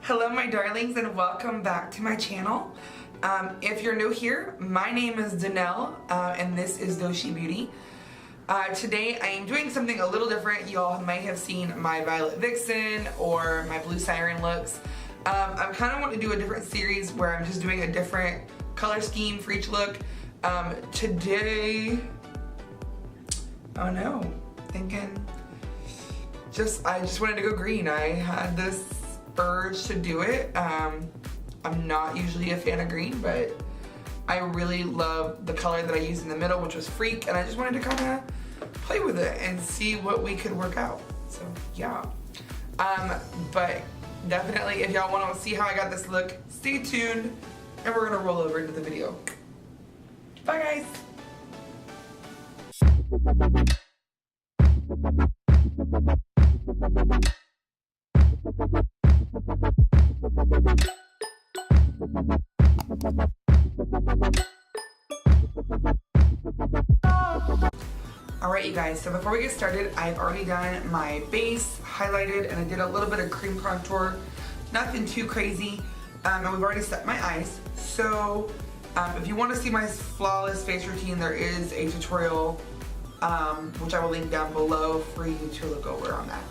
Hello my darlings and welcome back to my channel. If you're new here, my name is Danelle and this is Doshi Beauty. Today I am doing something a little different. Y'all might have seen my Violet Vixen or my Blue Siren looks. I kind of want to do a different series where I'm just doing a different color scheme for each look. Today, oh no, thinking I just wanted to go green. I had this urge to do it. I'm not usually a fan of green, but I really love the color that I used in the middle, which was Freak, and I just wanted to kind of play with it and see what we could work out. So yeah, but definitely if y'all want to see how I got this look, stay tuned and we're gonna roll over into the video. Bye guys. Alright you guys, so before we get started, I've already done my base, highlighted, and I did a little bit of cream contour. Nothing too crazy, and we've already set my eyes. So if you want to see my flawless face routine, there is a tutorial which I will link down below for you to look over on that.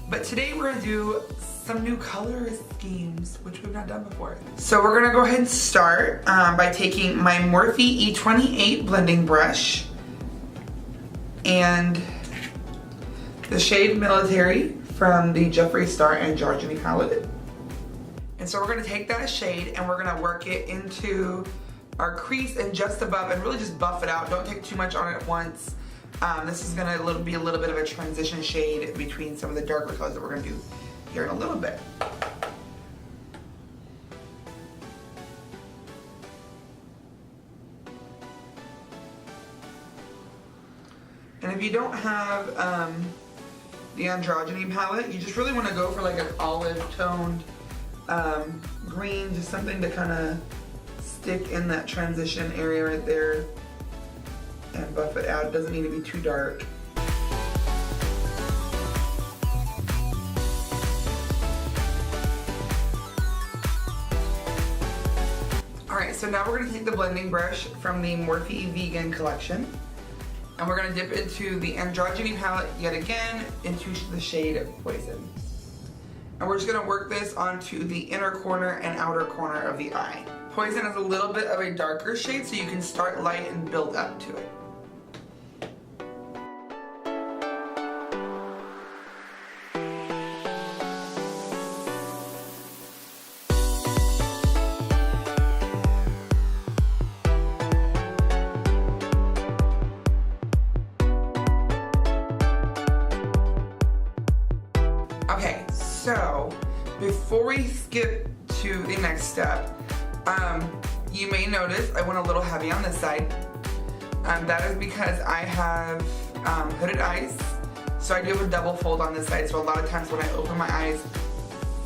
But today we're going to do some new color schemes, which we've not done before. So we're going to go ahead and start by taking my Morphe E28 blending brush and the shade Military from the Jeffree Star Androgyny palette. And so we're going to take that shade and we're going to work it into our crease and just above and really just buff it out. Don't take too much on it at once. This is going to be a little bit of a transition shade between some of the darker colors that we're going to do here in a little bit. And if you don't have the Androgyny palette, you just really want to go for like an olive toned green, just something to kind of stick in that transition area right there and buff it out. It doesn't need to be too dark. Alright, so now we're going to take the blending brush from the Morphe Vegan collection and we're going to dip into the Androgyny palette yet again into the shade Poison. And we're just going to work this onto the inner corner and outer corner of the eye. Poison is a little bit of a darker shade, so you can start light and build up to it. Okay, so before we skip to the next step, you may notice I went a little heavy on this side. That is because I have hooded eyes, so I do have a double fold on this side, so a lot of times when I open my eyes,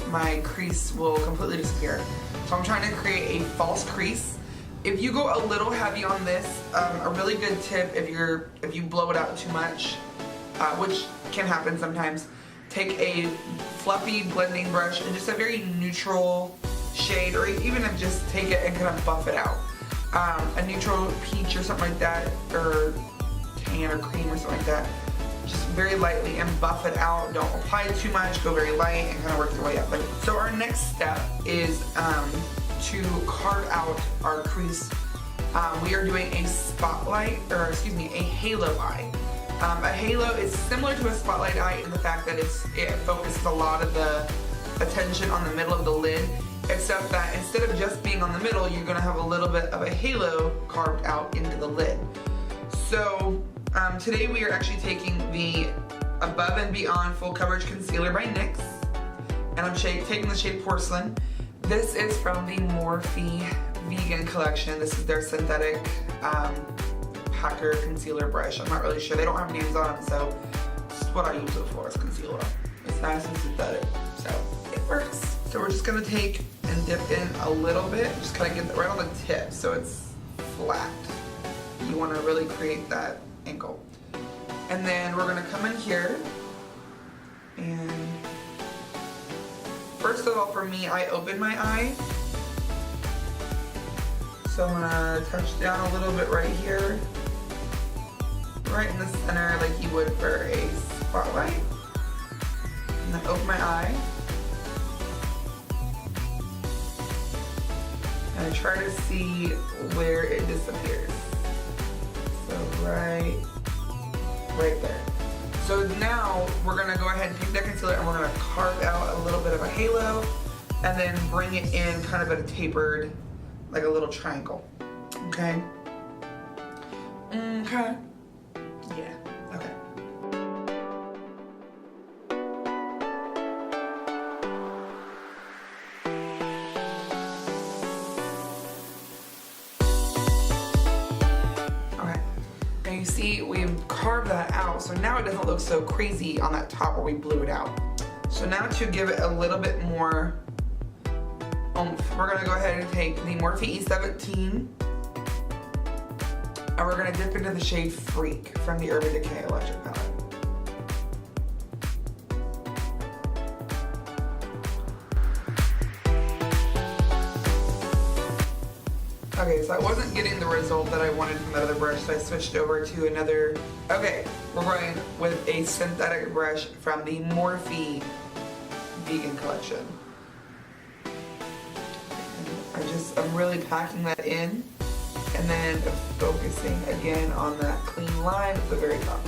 my crease will completely disappear. So I'm trying to create a false crease. If you go a little heavy on this, a really good tip if you blow it out too much, which can happen sometimes, take a fluffy blending brush and just a very neutral shade, or even if just take it and kind of buff it out. A neutral peach or something like that, or tan or cream or something like that. Just very lightly and buff it out. Don't apply too much, go very light and kind of work your way up. So our next step is to carve out our crease. We are doing a spotlight, or excuse me, a halo eye. A halo is similar to a spotlight eye in the fact that it focuses a lot of the attention on the middle of the lid, except that instead of just being on the middle, you're going to have a little bit of a halo carved out into the lid. So today we are actually taking the Above and Beyond Full Coverage Concealer by NYX, and I'm taking the shade Porcelain. This is from the Morphe Vegan collection. This is their synthetic packer concealer brush. I'm not really sure. They don't have names on them, so this is what I use it for, is concealer. It's nice and synthetic, so it works. So we're just gonna take and dip in a little bit, just kind of get that right on the tip so it's flat. You want to really create that angle. And then we're gonna come in here and first of all, for me, I open my eye. So I'm gonna touch down a little bit right here. Right in the center like you would for a spotlight. And then open my eye. And I try to see where it disappears. So right there. So now we're gonna go ahead and take that concealer and we're gonna carve out a little bit of a halo and then bring it in kind of at a tapered, like a little triangle. Okay? Okay. Yeah, okay. Now you see we've carved that out, so now it doesn't look so crazy on that top where we blew it out. So now to give it a little bit more oomph, we're gonna go ahead and take the Morphe E17 and we're gonna dip into the shade Freak from the Urban Decay Electric palette. Okay, so I wasn't getting the result that I wanted from that other brush, so I switched over to another. Okay, we're going with a synthetic brush from the Morphe Vegan Collection. I'm really packing that in and then focusing again on that clean line at the very top.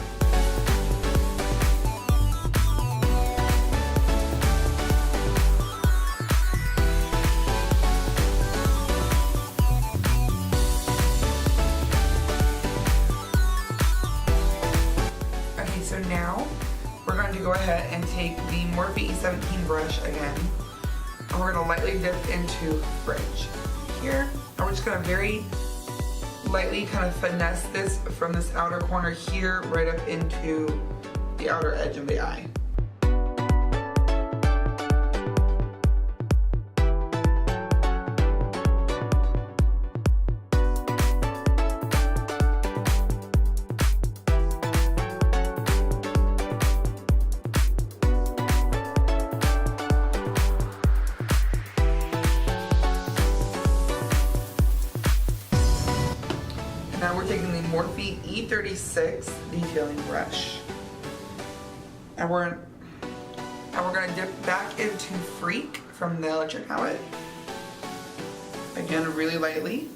Okay, so now we're going to go ahead and take the Morphe E17 brush again. And we're gonna lightly dip into Fringe here. And we're just gonna very lightly kind of finesse this from this outer corner here right up into the outer edge of the eye. Now we're taking the Morphe E36 detailing brush, and we're gonna dip back into Freak from the Electric palette. Again, really lightly.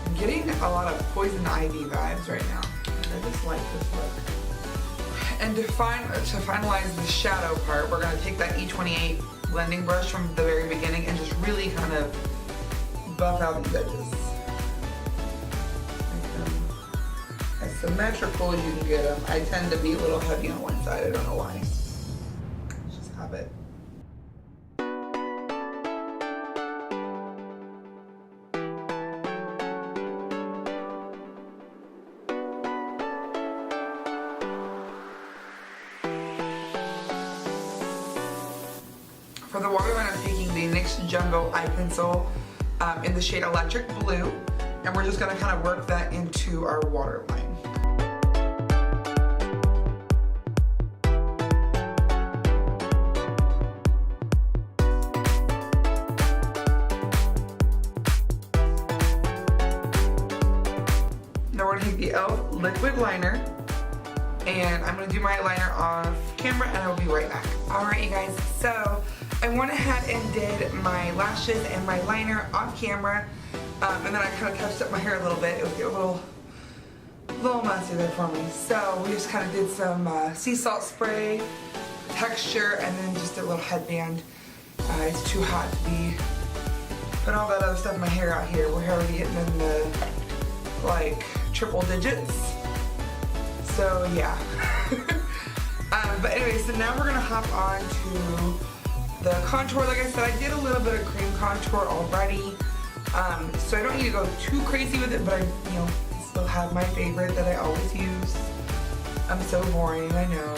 I'm getting a lot of Poison Ivy vibes right now. I just like this look. And to finalize the shadow part, we're going to take that E28 blending brush from the very beginning and just really kind of buff out these edges. Make them as symmetrical as you can get them. I tend to be a little heavy on one side, I don't know why. Just have it. For the waterline, I'm taking the NYX Jumbo Eye Pencil in the shade Electric Blue, and we're just gonna kind of work that into our waterline. Now we're gonna take the e.l.f. liquid liner, and I'm gonna do my liner off camera, and I'll be right back. All right, you guys, so I went ahead and did my lashes and my liner off camera, and then I kind of touched up my hair a little bit. It was getting a little messy there for me. So we just kind of did some sea salt spray, texture, and then just a little headband. It's too hot to be putting all that other stuff in my hair out here. We're already hitting in the like triple digits. So yeah. But anyway, so now we're gonna hop on to the contour. Like I said, I did a little bit of cream contour already, so I don't need to go too crazy with it, but I still have my favorite that I always use. I'm so boring, I know.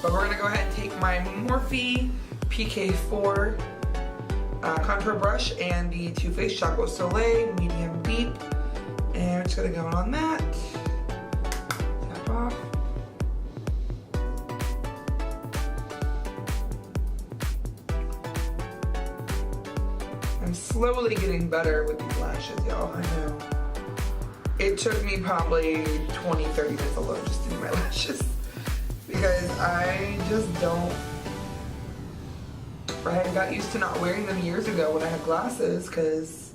But we're gonna go ahead and take my Morphe PK4 contour brush and the Too Faced Chocolate Soleil medium deep, and we're just gonna go on that. Tap off. I'm slowly getting better with these lashes, y'all. I know. It took me probably 20-30 minutes alone just to do my lashes because I just don't. I got used to not wearing them years ago when I had glasses because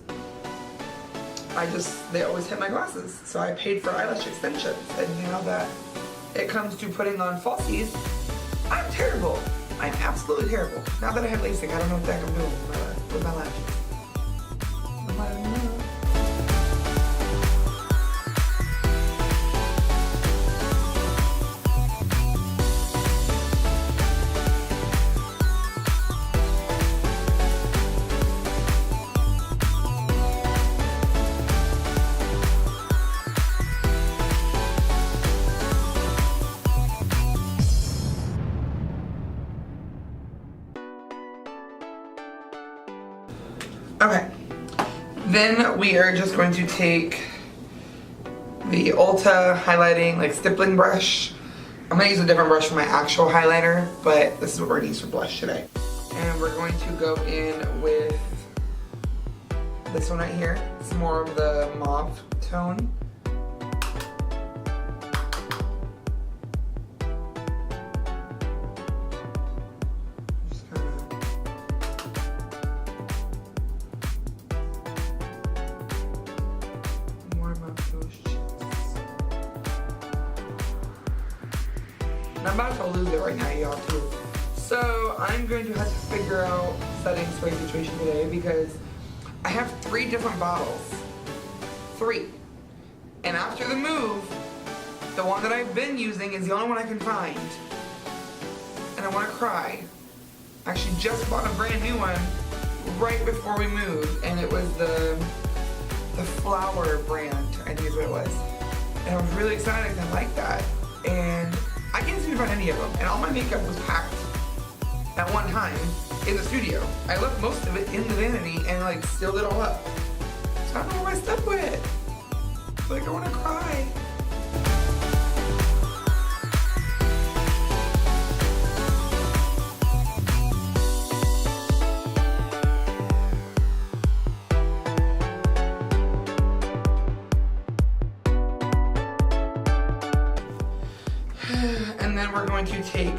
they always hit my glasses. So I paid for eyelash extensions, and now that it comes to putting on falsies, I'm terrible. I'm absolutely terrible. Now that I have LASIK, I don't know what the heck I'm doing with my lashes. I'm not even know. Okay, then we are just going to take the Ulta highlighting, like stippling brush. I'm gonna use a different brush for my actual highlighter, but this is what we're gonna use for blush today. And we're going to go in with this one right here. It's more of the mauve tone. I'm about to lose it right now, y'all, too. So I'm going to have to figure out setting spray situation today because I have 3 different bottles. 3. And after the move, the one that I've been using is the only one I can find. And I want to cry. I actually just bought a brand new one right before we moved, and it was the Flower brand, I think is what it was. And I was really excited because I like that. And I can't seem to find any of them, and all my makeup was packed at one time in the studio. I left most of it in the vanity and like sealed it all up. So I don't know where my stuff went. Like, I want to cry. And then we're going to take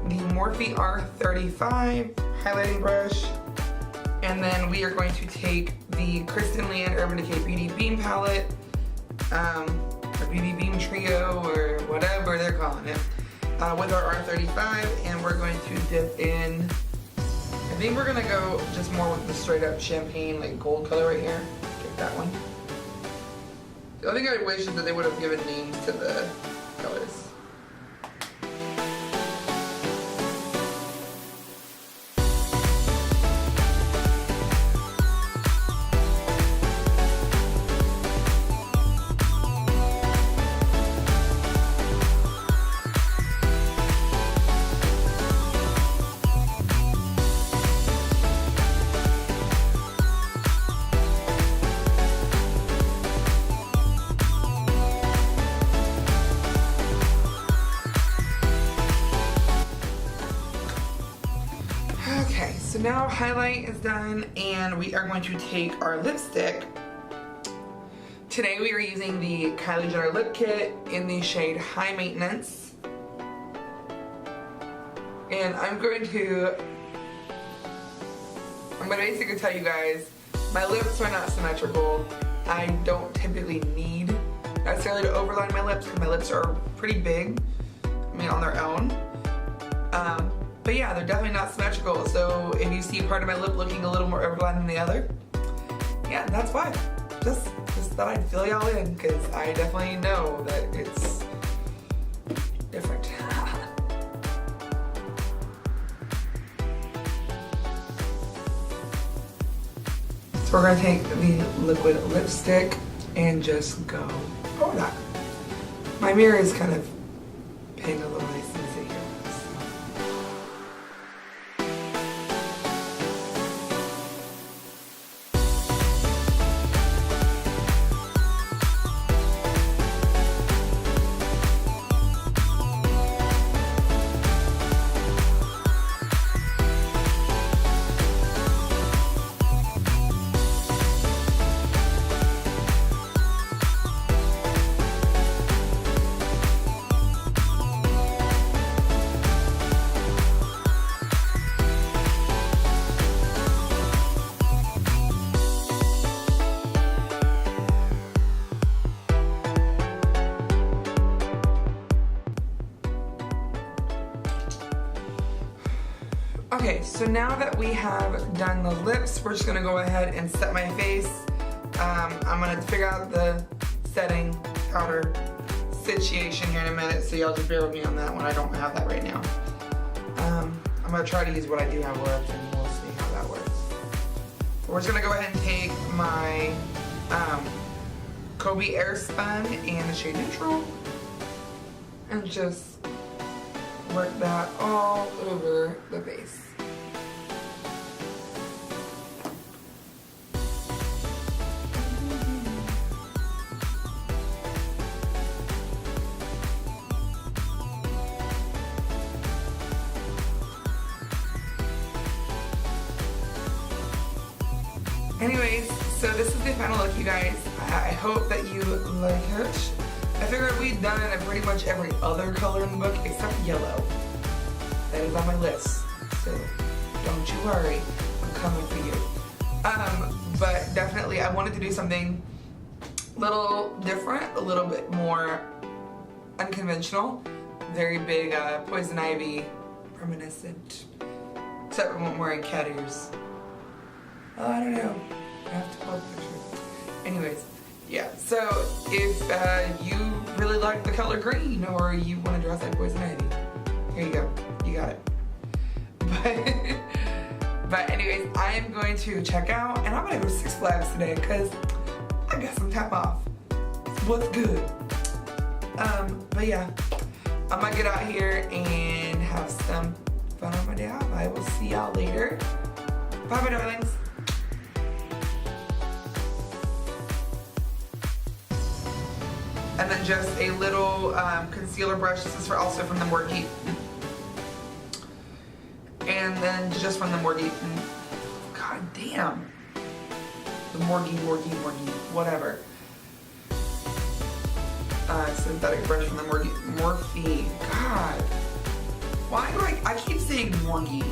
the Morphe R35 highlighting brush, and then we are going to take the Kristen Leanne Urban Decay Beauty Beam palette, or Beauty Beam Trio, or whatever they're calling it, with our R35, and we're going to dip in. I think we're gonna go just more with the straight up champagne, like gold color right here. Get that one. The only thing I wish is that they would have given names to the colors. So now highlight is done, and we are going to take our lipstick. Today we are using the Kylie Jenner Lip Kit in the shade High Maintenance. And I'm going to basically tell you guys, my lips are not symmetrical. I don't typically need necessarily to overline my lips because my lips are pretty big, I mean on their own. But yeah, they're definitely not symmetrical, so if you see part of my lip looking a little more overlined than the other, yeah, that's why. Just thought I'd fill y'all in, because I definitely know that it's different. So we're gonna take the liquid lipstick and just go over that. My mirror is kind of paying a little nice and easy here. So now that we have done the lips, we're just gonna go ahead and set my face. I'm gonna figure out the setting powder situation here in a minute, so y'all just bear with me on that one. I don't have that right now. I'm gonna try to use what I do have left, and we'll see how that works. We're just gonna go ahead and take my Coty Airspun and the shade Neutral and just work that all over the base. Anyways, so this is the final look, you guys. I hope that you like it. I figured we've done pretty much every other color in the book except yellow. That is on my list, so don't you worry, I'm coming for you. But definitely I wanted to do something a little different, a little bit more unconventional. Very big poison ivy reminiscent, except for one more in cat ears. Oh, I don't know. I have to pull up the picture. Anyways, yeah. So if you really like the color green or you want to dress like poison ivy, here you go. You got it. But anyways, I am going to check out, and I'm gonna go to Six Flags today because I got some time off. What's good? But yeah, I'm gonna get out here and have some fun on my day off. I will see y'all later. Bye, my darlings. And then just a little concealer brush. This is also from the Morgie. And then just from the Morgie. God damn. The Morgie, whatever. Synthetic brush from the Morgie. Morphe. God. Why do I keep saying Morgie?